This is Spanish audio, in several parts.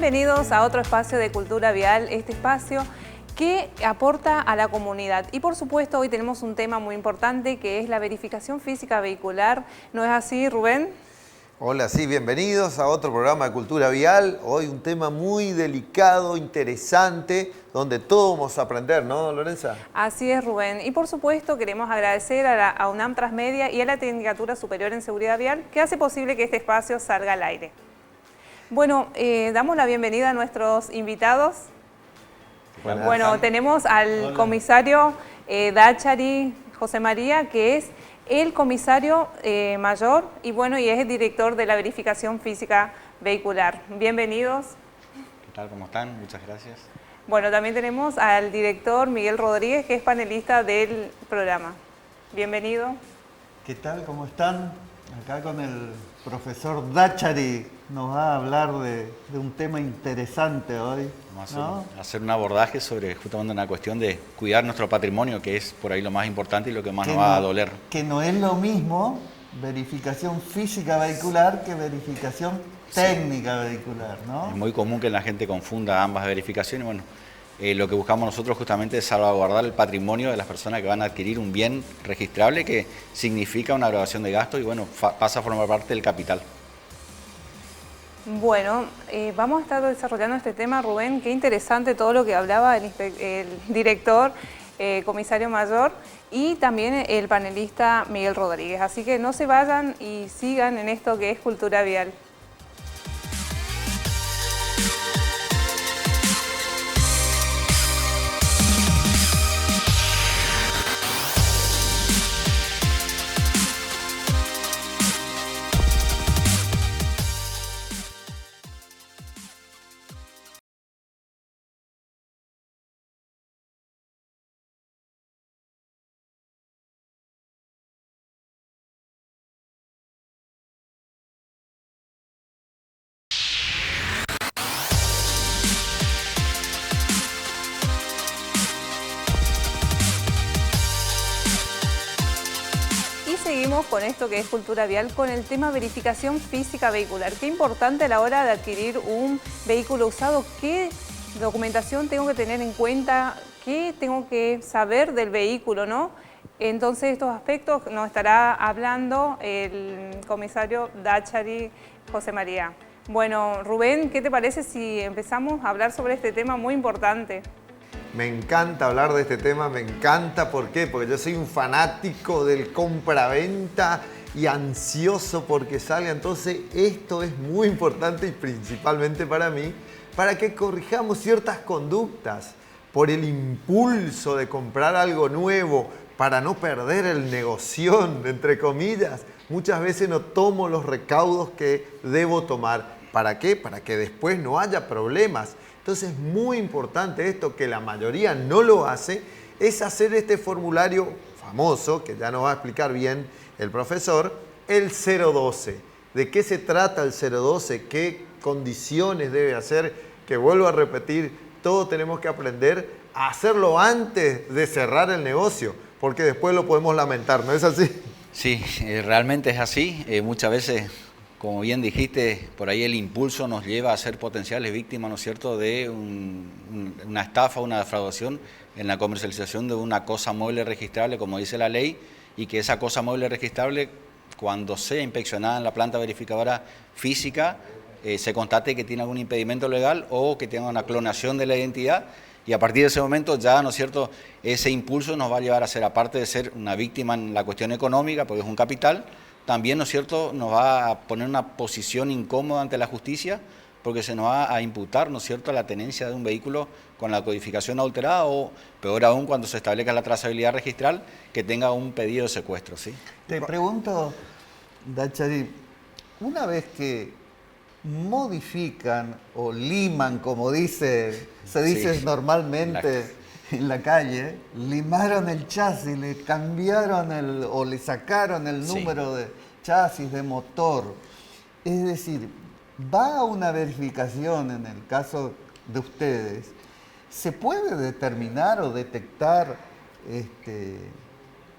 Bienvenidos a otro espacio de Cultura Vial, este espacio que aporta a la comunidad. Y por supuesto hoy tenemos un tema muy importante que es la verificación física vehicular. ¿No es así, Rubén? Hola, sí, bienvenidos a otro programa de Cultura Vial. Hoy un tema muy delicado, interesante, donde todos vamos a aprender, ¿no, Lorenza? Así es, Rubén. Y por supuesto queremos agradecer a UNAM Transmedia y a la Tecnicatura Superior en Seguridad Vial que hace posible que este espacio salga al aire. Bueno, damos la bienvenida a nuestros invitados. Bueno, tenemos al comisario Dachary José María, que es el comisario mayor y bueno, y es el director de la verificación física vehicular. Bienvenidos. ¿Qué tal? ¿Cómo están? Muchas gracias. Bueno, también tenemos al director Miguel Rodríguez, que es panelista del programa. Bienvenido. ¿Qué tal? ¿Cómo están? Acá con el profesor Dachary nos va a hablar de un tema interesante hoy. Vamos a hacer un abordaje sobre justamente una cuestión de cuidar nuestro patrimonio, que es por ahí lo más importante y lo que más nos va a doler. Que no es lo mismo verificación física vehicular que verificación técnica vehicular, ¿no? Es muy común que la gente confunda ambas verificaciones. Bueno, lo que buscamos nosotros justamente es salvaguardar el patrimonio de las personas que van a adquirir un bien registrable que significa una graduación de gastos y bueno, pasa a formar parte del capital. Bueno, vamos a estar desarrollando este tema, Rubén. Qué interesante todo lo que hablaba el director, comisario mayor y también el panelista Miguel Rodríguez. Así que no se vayan y sigan en esto que es Cultura Vial. Seguimos con esto que es Cultura Vial, con el tema verificación física vehicular. Qué importante a la hora de adquirir un vehículo usado, qué documentación tengo que tener en cuenta, qué tengo que saber del vehículo, ¿no? Entonces estos aspectos nos estará hablando el comisario Dachary José María. Bueno, Rubén, ¿qué te parece si empezamos a hablar sobre este tema muy importante? Me encanta hablar de este tema, me encanta, ¿por qué? Porque yo soy un fanático del compra-venta y ansioso porque salga. Entonces esto es muy importante y principalmente para mí, para que corrijamos ciertas conductas por el impulso de comprar algo nuevo, para no perder el negoción, entre comillas. Muchas veces no tomo los recaudos que debo tomar. ¿Para qué? Para que después no haya problemas. Entonces es muy importante esto, que la mayoría no lo hace, es hacer este formulario famoso, que ya nos va a explicar bien el profesor, el 012. ¿De qué se trata el 012? ¿Qué condiciones debe hacer? Que vuelvo a repetir, todos tenemos que aprender a hacerlo antes de cerrar el negocio, porque después lo podemos lamentar, ¿no es así? Sí, realmente es así. Muchas veces, como bien dijiste, por ahí el impulso nos lleva a ser potenciales víctimas, ¿no es cierto?, de una estafa, una defraudación en la comercialización de una cosa mueble registrable, como dice la ley, y que esa cosa mueble registrable, cuando sea inspeccionada en la planta verificadora física, se constate que tiene algún impedimento legal o que tenga una clonación de la identidad, y a partir de ese momento ya, ¿no es cierto?, ese impulso nos va a llevar a ser, aparte de ser una víctima en la cuestión económica, porque es un capital, también, ¿no es cierto?, nos va a poner una posición incómoda ante la justicia porque se nos va a imputar, ¿no es cierto?, la tenencia de un vehículo con la codificación adulterada o, peor aún, cuando se establezca la trazabilidad registral, que tenga un pedido de secuestro, ¿sí? Te pregunto, Dachary, una vez que modifican o liman, como se dice Sí, normalmente en la calle, limaron el chasis, le cambiaron o le sacaron el número de chasis, de motor. Es decir, va a una verificación en el caso de ustedes, ¿se puede determinar o detectar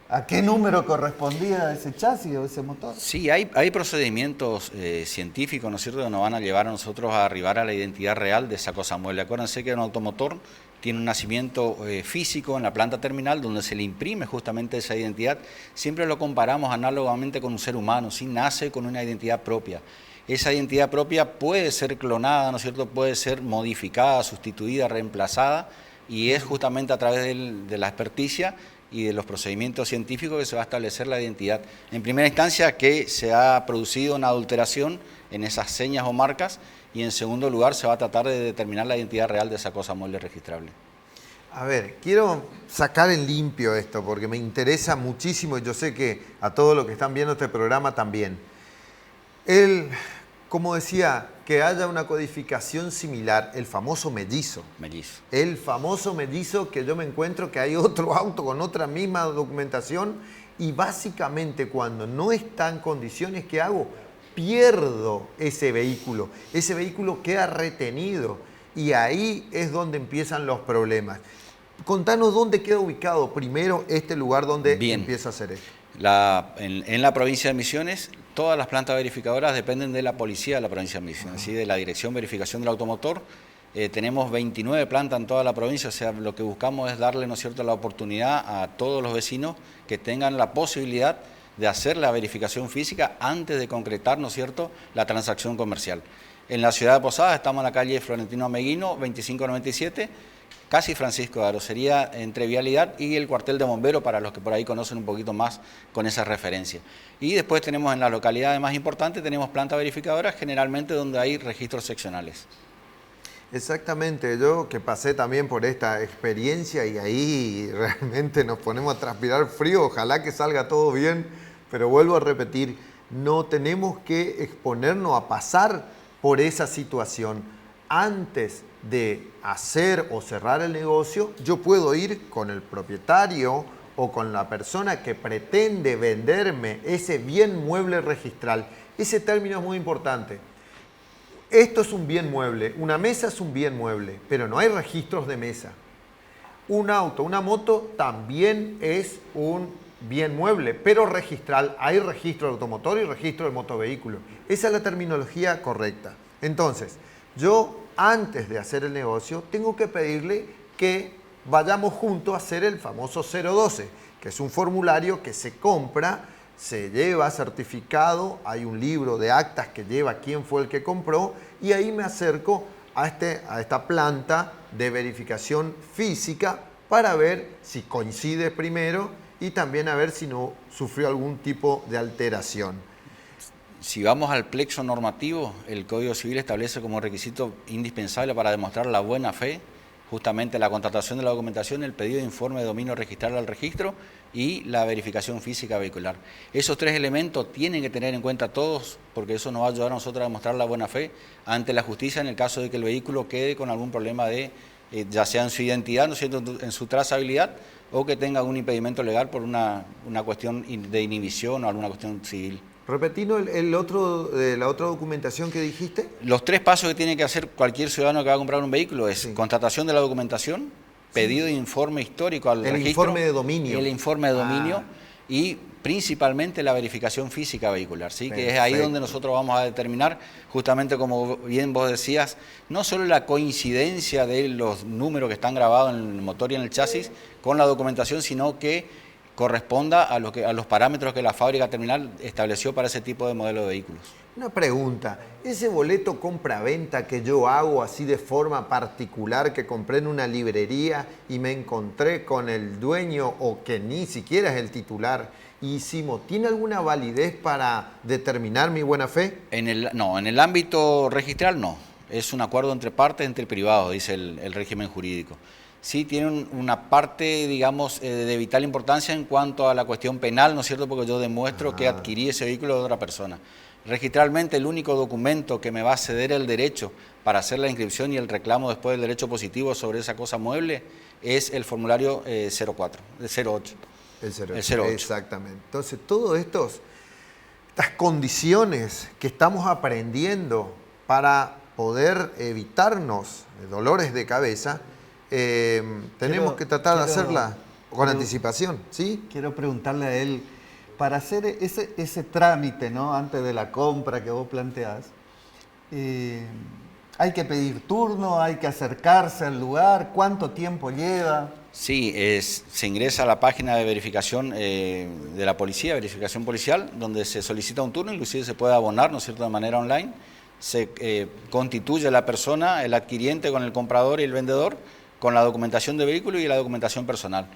¿A qué número correspondía ese chasis o ese motor? Sí, hay procedimientos científicos, ¿no es cierto?, que nos van a llevar a nosotros a arribar a la identidad real de esa cosa mueble. Acuérdense que un automotor tiene un nacimiento físico en la planta terminal donde se le imprime justamente esa identidad. Siempre lo comparamos análogamente con un ser humano, ¿sí? Nace con una identidad propia. Esa identidad propia puede ser clonada, ¿no es cierto?, puede ser modificada, sustituida, reemplazada, y es justamente a través de la experticia y de los procedimientos científicos que se va a establecer la identidad. En primera instancia, que se ha producido una adulteración en esas señas o marcas, y en segundo lugar se va a tratar de determinar la identidad real de esa cosa mueble registrable. A ver, quiero sacar en limpio esto porque me interesa muchísimo y yo sé que a todos los que están viendo este programa también. Como decía, que haya una codificación similar, el famoso mellizo. Mellizo. El famoso mellizo, que yo me encuentro que hay otro auto con otra misma documentación y básicamente cuando no está en condiciones, ¿qué hago? Pierdo ese vehículo queda retenido y ahí es donde empiezan los problemas. Contanos dónde queda ubicado primero este lugar donde empieza a hacer esto. En la provincia de Misiones, todas las plantas verificadoras dependen de la policía de la provincia de Misiones, ¿sí? De la Dirección de Verificación del Automotor. Tenemos 29 plantas en toda la provincia, o sea, lo que buscamos es darle, ¿no es cierto?, la oportunidad a todos los vecinos que tengan la posibilidad de hacer la verificación física antes de concretar, ¿no es cierto?, la transacción comercial. En la ciudad de Posadas estamos en la calle Florentino Ameguino, 2597, casi Francisco de Aro, sería entre Vialidad y el cuartel de bomberos para los que por ahí conocen un poquito más con esa referencia. Y después tenemos en las localidades más importantes, tenemos plantas verificadoras generalmente donde hay registros seccionales. Exactamente, yo que pasé también por esta experiencia y ahí realmente nos ponemos a transpirar frío, ojalá que salga todo bien, pero vuelvo a repetir, no tenemos que exponernos a pasar por esa situación. Antes de hacer o cerrar el negocio, yo puedo ir con el propietario o con la persona que pretende venderme ese bien mueble registral. Ese término es muy importante. Esto es un bien mueble, una mesa es un bien mueble, pero no hay registros de mesa. Un auto, una moto también es un bien mueble, pero registral. Hay registro de automotor y registro de motovehículo. Esa es la terminología correcta. Entonces, yo antes de hacer el negocio tengo que pedirle que vayamos juntos a hacer el famoso 012, que es un formulario que se compra, se lleva certificado, hay un libro de actas que lleva quién fue el que compró y ahí me acerco a esta planta de verificación física para ver si coincide primero y también a ver si no sufrió algún tipo de alteración. Si vamos al plexo normativo, el Código Civil establece como requisito indispensable para demostrar la buena fe justamente la contratación de la documentación, el pedido de informe de dominio registral al registro y la verificación física vehicular. Esos tres elementos tienen que tener en cuenta todos, porque eso nos va a ayudar a nosotros a demostrar la buena fe ante la justicia en el caso de que el vehículo quede con algún problema de, ya sea en su identidad, ¿no es cierto?, en su trazabilidad, o que tenga algún impedimento legal por una cuestión de inhibición o alguna cuestión civil. Repetino la otra documentación que dijiste. Los tres pasos que tiene que hacer cualquier ciudadano que va a comprar un vehículo es constatación de la documentación, pedido de informe histórico al registro. El informe de dominio. El informe de dominio y principalmente la verificación física vehicular, ¿sí? Que es ahí donde nosotros vamos a determinar, justamente como bien vos decías, no solo la coincidencia de los números que están grabados en el motor y en el chasis con la documentación, sino que corresponda a los parámetros que la fábrica terminal estableció para ese tipo de modelo de vehículos. Una pregunta, ese boleto compra-venta que yo hago así de forma particular, que compré en una librería y me encontré con el dueño o que ni siquiera es el titular, ¿tiene alguna validez para determinar mi buena fe? No, en el ámbito registral no, es un acuerdo entre partes, entre privados, dice el régimen jurídico. Sí tiene una parte, digamos, de vital importancia en cuanto a la cuestión penal, ¿no es cierto?, porque yo demuestro que adquirí ese vehículo de otra persona. Registralmente, el único documento que me va a ceder el derecho para hacer la inscripción y el reclamo después del derecho positivo sobre esa cosa mueble es el formulario 08. El 08. Exactamente. Entonces, todas estas condiciones que estamos aprendiendo para poder evitarnos dolores de cabeza, tenemos que tratar de hacerla con anticipación, ¿sí? Quiero preguntarle a él, para hacer ese trámite, ¿no? Antes de la compra que vos planteás, ¿hay que pedir turno? ¿Hay que acercarse al lugar? ¿Cuánto tiempo lleva? Sí, se ingresa a la página de verificación de la policía, verificación policial, donde se solicita un turno, inclusive se puede abonar, ¿no es cierto?, de manera online. Se constituye la persona, el adquiriente con el comprador y el vendedor, con la documentación de vehículo y la documentación personal.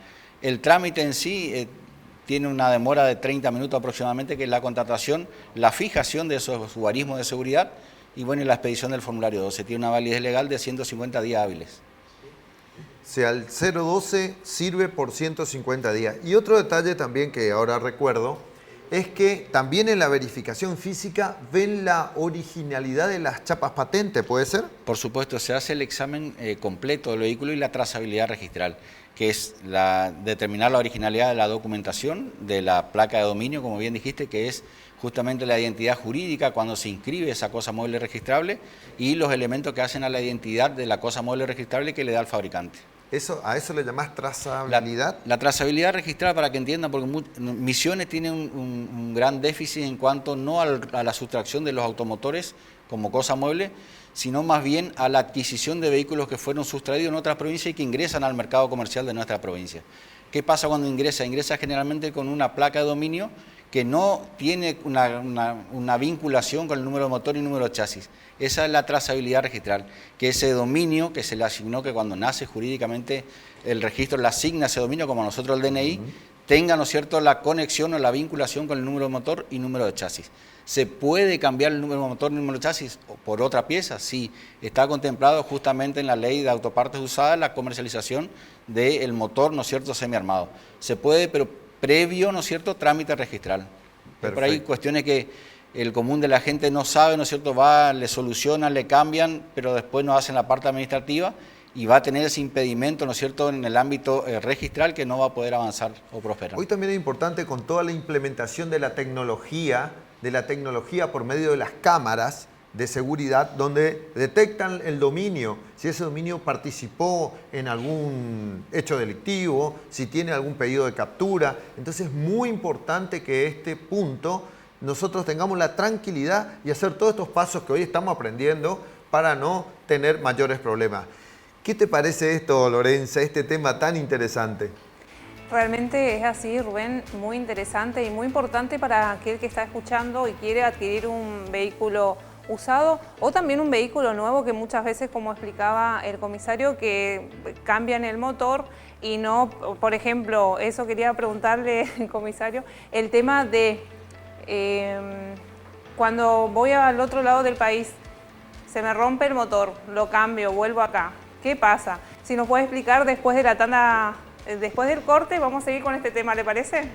El trámite en sí tiene una demora de 30 minutos aproximadamente, que es la contratación, la fijación de esos guarismos de seguridad y bueno, y la expedición del formulario 12. Tiene una validez legal de 150 días hábiles. O sea, el 012 sirve por 150 días. Y otro detalle también que ahora recuerdo es que también en la verificación física ven la originalidad de las chapas patente, ¿puede ser? Por supuesto, se hace el examen completo del vehículo y la trazabilidad registral, que es determinar la originalidad de la documentación, de la placa de dominio, como bien dijiste, que es justamente la identidad jurídica cuando se inscribe esa cosa mueble registrable, y los elementos que hacen a la identidad de la cosa mueble registrable que le da el fabricante. ¿A eso le llamás trazabilidad? La trazabilidad registral, para que entiendan, porque Misiones tiene un gran déficit en cuanto no a la sustracción de los automotores como cosa mueble, sino más bien a la adquisición de vehículos que fueron sustraídos en otras provincias y que ingresan al mercado comercial de nuestra provincia. ¿Qué pasa cuando ingresa? Ingresa generalmente con una placa de dominio que no tiene una vinculación con el número de motor y número de chasis. Esa es la trazabilidad registral, que ese dominio que se le asignó, que cuando nace jurídicamente el registro le asigna ese dominio, como a nosotros el DNI, tenga, ¿no es cierto?, la conexión o la vinculación con el número de motor y número de chasis. ¿Se puede cambiar el número de motor y el número de chasis por otra pieza? Sí, está contemplado justamente en la ley de autopartes usadas la comercialización del motor, ¿no es cierto?, semiarmado. Se puede, pero previo, ¿no es cierto?, trámite registral. Por ahí cuestiones que el común de la gente no sabe, ¿no es cierto?, le solucionan, le cambian, pero después no hacen la parte administrativa y va a tener ese impedimento, ¿no es cierto?, en el ámbito registral, que no va a poder avanzar o prosperar. Hoy también es importante, con toda la implementación de la tecnología por medio de las cámaras de seguridad, donde detectan el dominio, si ese dominio participó en algún hecho delictivo, si tiene algún pedido de captura. Entonces es muy importante que este punto nosotros tengamos la tranquilidad y hacer todos estos pasos que hoy estamos aprendiendo para no tener mayores problemas. ¿Qué te parece esto, Lorenza, este tema tan interesante? Realmente es así, Rubén, muy interesante y muy importante para aquel que está escuchando y quiere adquirir un vehículo usado o también un vehículo nuevo, que muchas veces, como explicaba el comisario, que cambian el motor y no, por ejemplo, eso quería preguntarle, comisario, el tema de cuando voy al otro lado del país, se me rompe el motor, lo cambio, vuelvo acá, ¿qué pasa? Si nos puede explicar después de la tanda, después del corte, vamos a seguir con este tema, ¿le parece?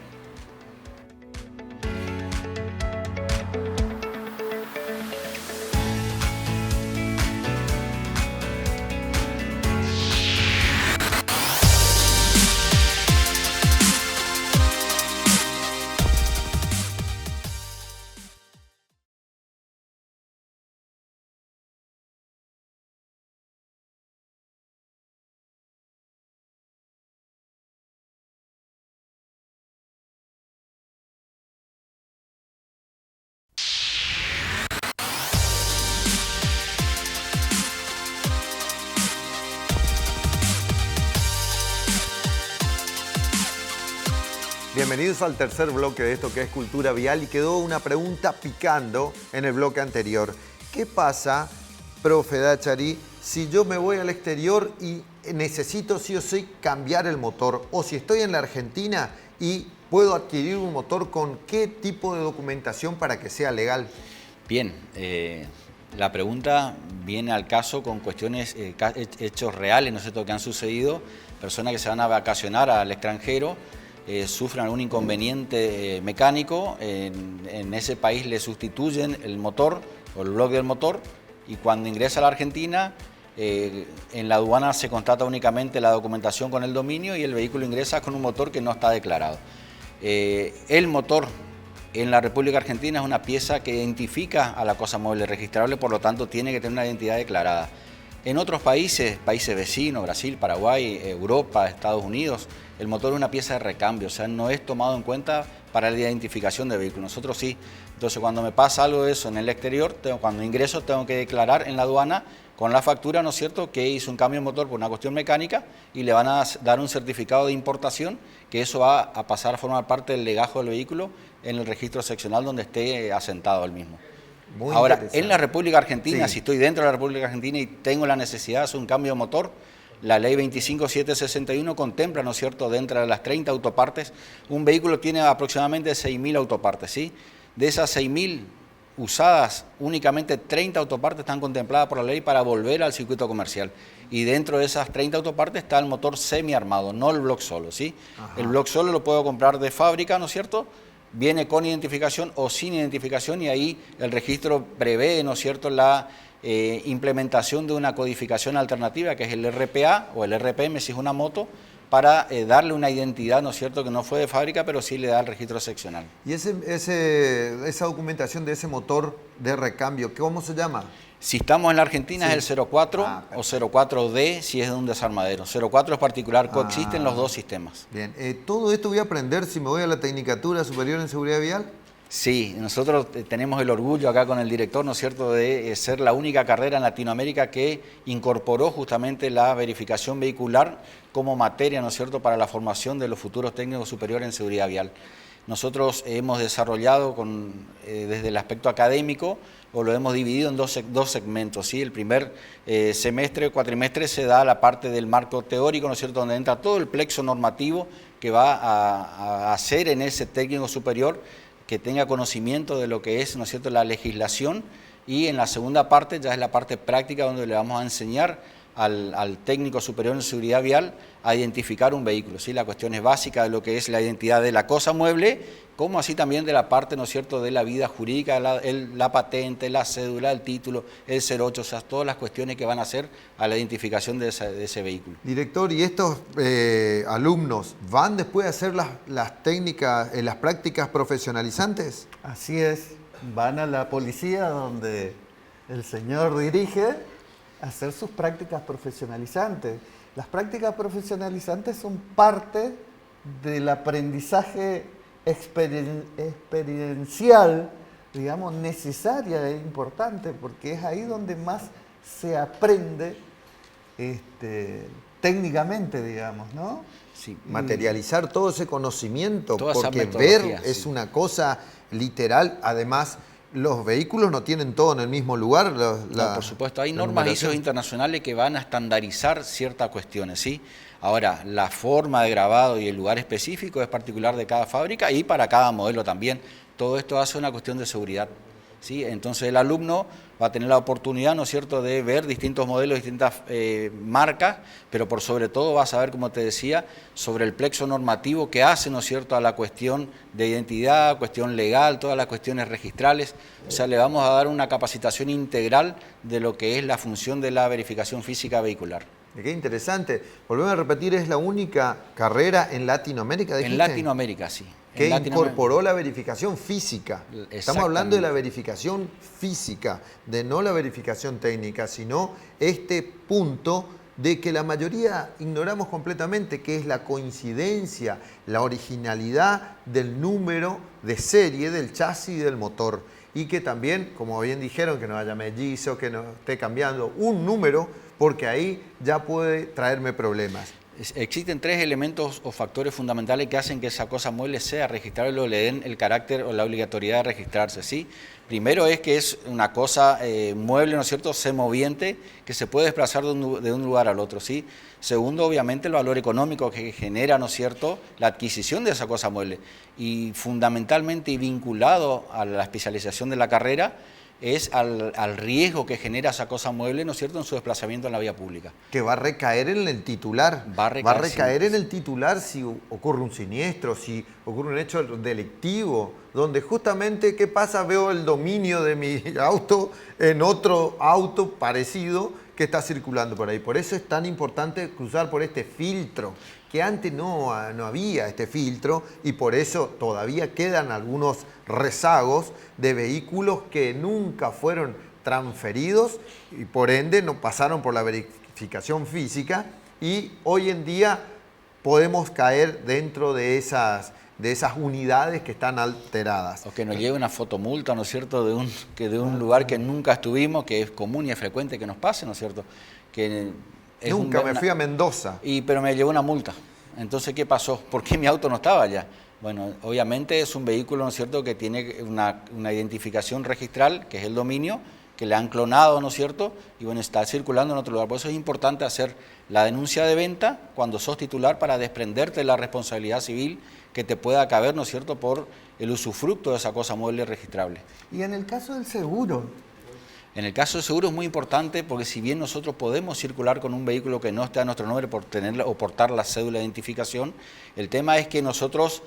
Bienvenidos al tercer bloque de esto que es Cultura Vial, y quedó una pregunta picando en el bloque anterior. ¿Qué pasa, profe Dachary, si yo me voy al exterior y necesito sí o sí cambiar el motor? O si estoy en la Argentina y puedo adquirir un motor, ¿con qué tipo de documentación para que sea legal? Bien, la pregunta viene al caso con cuestiones, hechos reales, ¿no es cierto?, que han sucedido. Personas que se van a vacacionar al extranjero, sufren algún inconveniente mecánico, en ese país le sustituyen el motor o el bloque del motor, y cuando ingresa a la Argentina, en la aduana se constata únicamente la documentación con el dominio y el vehículo ingresa con un motor que no está declarado. El motor en la República Argentina es una pieza que identifica a la cosa mueble registrable, por lo tanto tiene que tener una identidad declarada. En otros países, países vecinos, Brasil, Paraguay, Europa, Estados Unidos, el motor es una pieza de recambio, o sea, no es tomado en cuenta para la identificación de vehículo. Nosotros sí. Entonces, cuando me pasa algo de eso en el exterior, cuando ingreso, tengo que declarar en la aduana con la factura, ¿no es cierto?, que hizo un cambio de motor por una cuestión mecánica y le van a dar un certificado de importación, que eso va a pasar a formar parte del legajo del vehículo en el registro seccional donde esté asentado el mismo. Muy Ahora, interesante. en la República Argentina, Sí. si estoy dentro de la República Argentina y tengo la necesidad de hacer un cambio de motor, la ley 25761 contempla, ¿no es cierto?, dentro de las 30 autopartes, un vehículo tiene aproximadamente 6.000 autopartes, ¿sí? De esas 6.000 usadas, únicamente 30 autopartes están contempladas por la ley para volver al circuito comercial. Y dentro de esas 30 autopartes está el motor semiarmado, no el bloque solo, ¿sí? Ajá. El bloque solo lo puedo comprar de fábrica, ¿no es cierto?, viene con identificación o sin identificación y ahí el registro prevé, ¿no es cierto?, la implementación de una codificación alternativa que es el RPA o el RPM si es una moto, para darle una identidad, ¿no es cierto?, que no fue de fábrica, pero sí le da el registro seccional. ¿Y esa documentación de ese motor de recambio, cómo se llama? Si estamos en la Argentina Sí. es el 04 Ah, o 04D si es de un desarmadero. 04 es particular, coexisten Ah. los dos sistemas. Bien, todo esto voy a aprender si me voy a la Tecnicatura Superior en Seguridad Vial. Sí, nosotros tenemos el orgullo acá con el director, ¿no es cierto?, de ser la única carrera en Latinoamérica que incorporó justamente la verificación vehicular como materia, ¿no es cierto?, para la formación de los futuros técnicos superiores en seguridad vial. Nosotros hemos desarrollado desde el aspecto académico, o lo hemos dividido en dos segmentos, ¿sí? El primer semestre, cuatrimestre, se da la parte del marco teórico, ¿no es cierto?, donde entra todo el plexo normativo que va a hacer en ese técnico superior que tenga conocimiento de lo que es, ¿no es cierto?, la legislación, y en la segunda parte ya es la parte práctica donde le vamos a enseñar al técnico superior en seguridad vial a identificar un vehículo, ¿sí? La cuestión es básica de lo que es la identidad de la cosa mueble, como así también de la parte, ¿no es cierto?, de la vida jurídica, la patente, la cédula, el título, el 08, o sea, todas las cuestiones que van a hacer a la identificación de ese vehículo. Director, ¿y estos alumnos van después a hacer las técnicas, las prácticas profesionalizantes? Así es, van a la policía donde el señor dirige a hacer sus prácticas profesionalizantes. Las prácticas profesionalizantes son parte del aprendizaje experiencial, digamos, necesaria e importante, porque es ahí donde más se aprende técnicamente, digamos, ¿no? Sí. Materializar todo ese conocimiento, Toda esa porque metodología, ver es sí. una cosa literal. Además, los vehículos no tienen todo en el mismo lugar. No, por supuesto, hay la normas numeración. ISO internacionales que van a estandarizar ciertas cuestiones, ¿sí? Ahora, la forma de grabado y el lugar específico es particular de cada fábrica y para cada modelo también. Todo esto hace una cuestión de seguridad, ¿sí? Entonces el alumno va a tener la oportunidad, ¿no es cierto?, de ver distintos modelos, distintas marcas, pero por sobre todo va a saber, como te decía, sobre el plexo normativo que hace, ¿no es cierto?, a la cuestión de identidad, cuestión legal, todas las cuestiones registrales. O sea, le vamos a dar una capacitación integral de lo que es la función de la verificación física vehicular. Qué interesante. Volvemos a repetir, es la única carrera en Latinoamérica, ¿dijiste? En Latinoamérica, sí. Que En Latinoamérica. incorporó la verificación física. Estamos hablando de la verificación física, de no la verificación técnica, sino este punto de que la mayoría ignoramos completamente, que es la coincidencia, la originalidad del número de serie del chasis y del motor. Y que también, como bien dijeron, que no haya mellizo, que no esté cambiando un número, porque ahí ya puede traerme problemas. Existen tres elementos o factores fundamentales que hacen que esa cosa mueble sea registrable o le den el carácter o la obligatoriedad de registrarse, ¿sí? Primero es que es una cosa mueble, ¿no es cierto?, semoviente, que se puede desplazar de un lugar al otro, ¿sí? Segundo, obviamente, el valor económico que genera, ¿no es cierto?, la adquisición de esa cosa mueble. Y fundamentalmente y vinculado a la especialización de la carrera, es al riesgo que genera esa cosa mueble, ¿no es cierto?, en su desplazamiento en la vía pública. Que va a recaer en el titular. Va a recaer, en el titular si ocurre un siniestro, si ocurre un hecho delictivo, donde justamente, ¿qué pasa? Veo el dominio de mi auto en otro auto parecido que está circulando por ahí. Por eso es tan importante cruzar por este filtro, que antes no había este filtro, y por eso todavía quedan algunos rezagos de vehículos que nunca fueron transferidos y por ende no pasaron por la verificación física y hoy en día podemos caer dentro de esas unidades que están alteradas. O que nos lleve una fotomulta, ¿no es cierto?, de un lugar que nunca estuvimos, que es común y es frecuente que nos pase, ¿no es cierto? Que nunca me fui a Mendoza. Pero me llevó una multa. Entonces, ¿qué pasó? ¿Por qué mi auto no estaba allá? Bueno, obviamente es un vehículo, ¿no es cierto?, que tiene una identificación registral, que es el dominio, que le han clonado, ¿no es cierto?, y bueno, está circulando en otro lugar. Por eso es importante hacer la denuncia de venta cuando sos titular para desprenderte de la responsabilidad civil que te pueda caber, ¿no es cierto?, por el usufructo de esa cosa mueble registrable. Y en el caso del seguro. En el caso del seguro es muy importante porque si bien nosotros podemos circular con un vehículo que no esté a nuestro nombre por tener o portar la cédula de identificación, el tema es que nosotros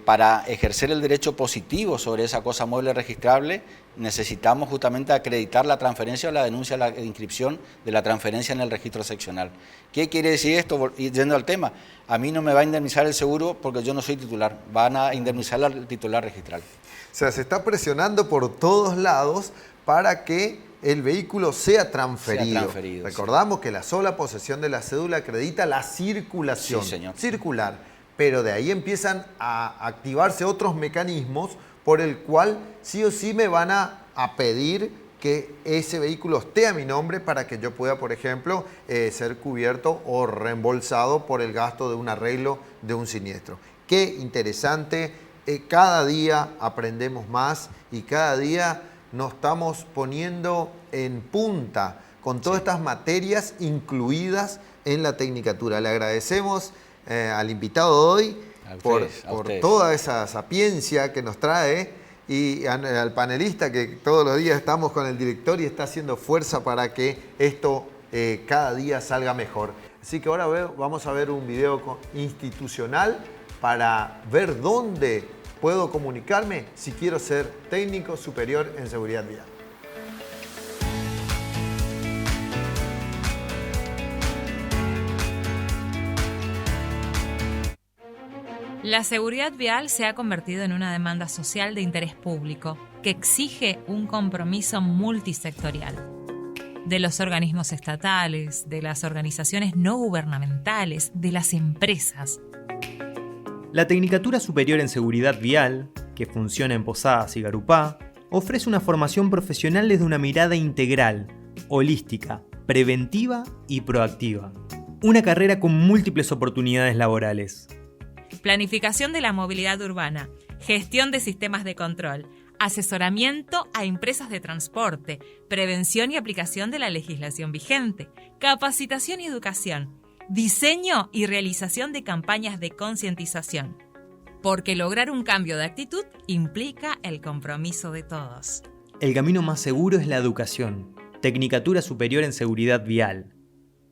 para ejercer el derecho positivo sobre esa cosa mueble registrable necesitamos justamente acreditar la transferencia o la denuncia, la inscripción de la transferencia en el registro seccional. ¿Qué quiere decir esto? Yendo al tema, a mí no me va a indemnizar el seguro porque yo no soy titular, van a indemnizar al titular registral. O sea, se está presionando por todos lados para que el vehículo sea transferido. Recordamos que la sola posesión de la cédula acredita la circulación, circular, pero de ahí empiezan a activarse otros mecanismos por el cual sí o sí me van a pedir que ese vehículo esté a mi nombre para que yo pueda, por ejemplo, ser cubierto o reembolsado por el gasto de un arreglo de un siniestro. Qué interesante, cada día aprendemos más y cada día nos estamos poniendo en punta con todas estas materias incluidas en la Tecnicatura. Le agradecemos al invitado de hoy por toda esa sapiencia que nos trae y al panelista que todos los días estamos con el director y está haciendo fuerza para que esto cada día salga mejor. Así que ahora vamos a ver un video institucional para ver dónde puedo comunicarme si quiero ser técnico superior en seguridad vial. La seguridad vial se ha convertido en una demanda social de interés público que exige un compromiso multisectorial. De los organismos estatales, de las organizaciones no gubernamentales, de las empresas. La Tecnicatura Superior en Seguridad Vial, que funciona en Posadas y Garupá, ofrece una formación profesional desde una mirada integral, holística, preventiva y proactiva. Una carrera con múltiples oportunidades laborales. Planificación de la movilidad urbana, gestión de sistemas de control, asesoramiento a empresas de transporte, prevención y aplicación de la legislación vigente, capacitación y educación, diseño y realización de campañas de concientización. Porque lograr un cambio de actitud implica el compromiso de todos. El camino más seguro es la educación. Tecnicatura Superior en Seguridad Vial,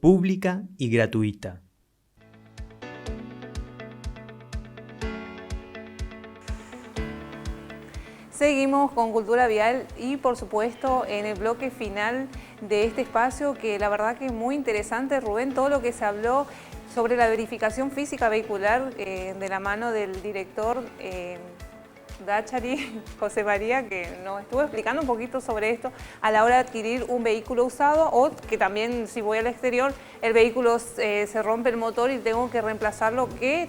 pública y gratuita. Seguimos con Cultura Vial y por supuesto en el bloque final de este espacio que la verdad que es muy interesante, Rubén, todo lo que se habló sobre la verificación física vehicular de la mano del director Dachary, José María, que nos estuvo explicando un poquito sobre esto a la hora de adquirir un vehículo usado o que también si voy al exterior el vehículo se rompe el motor y tengo que reemplazarlo, ¿qué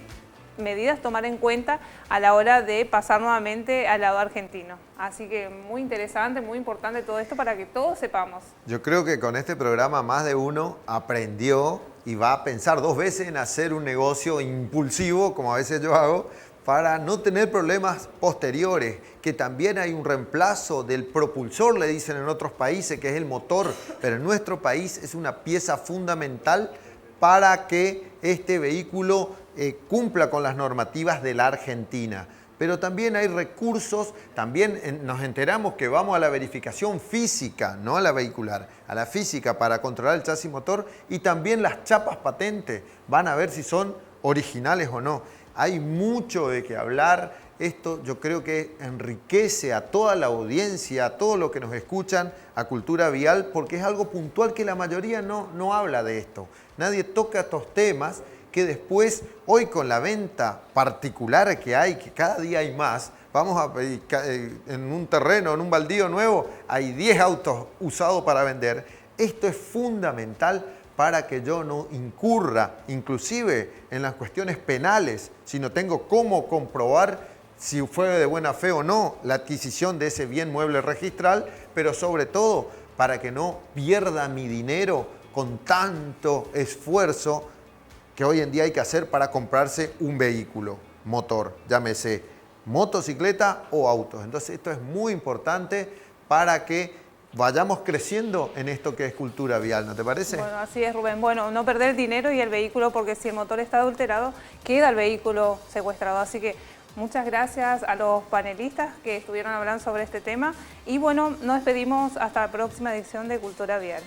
medidas tomar en cuenta a la hora de pasar nuevamente al lado argentino? Así que muy interesante, muy importante todo esto para que todos sepamos. Yo creo que con este programa más de uno aprendió y va a pensar dos veces en hacer un negocio impulsivo, como a veces yo hago, para no tener problemas posteriores, que también hay un reemplazo del propulsor, le dicen en otros países, que es el motor, pero en nuestro país es una pieza fundamental para que este vehículo cumpla con las normativas de la Argentina. Pero también hay recursos, también nos enteramos que vamos a la verificación física, no a la vehicular, a la física para controlar el chasis motor y también las chapas patentes van a ver si son originales o no. Hay mucho de qué hablar, esto yo creo que enriquece a toda la audiencia, a todos los que nos escuchan, a Cultura Vial, porque es algo puntual que la mayoría no habla de esto. Nadie toca estos temas que después, hoy con la venta particular que hay, que cada día hay más, vamos a pedir, en un terreno, en un baldío nuevo, hay 10 autos usados para vender. Esto es fundamental para que yo no incurra, inclusive en las cuestiones penales, si no tengo cómo comprobar si fue de buena fe o no la adquisición de ese bien mueble registral, pero sobre todo para que no pierda mi dinero con tanto esfuerzo que hoy en día hay que hacer para comprarse un vehículo motor, llámese motocicleta o autos. Entonces esto es muy importante para que vayamos creciendo en esto que es cultura vial, ¿no te parece? Bueno, así es, Rubén. Bueno, no perder el dinero y el vehículo, porque si el motor está adulterado, queda el vehículo secuestrado. Así que muchas gracias a los panelistas que estuvieron hablando sobre este tema. Y bueno, nos despedimos hasta la próxima edición de Cultura Vial.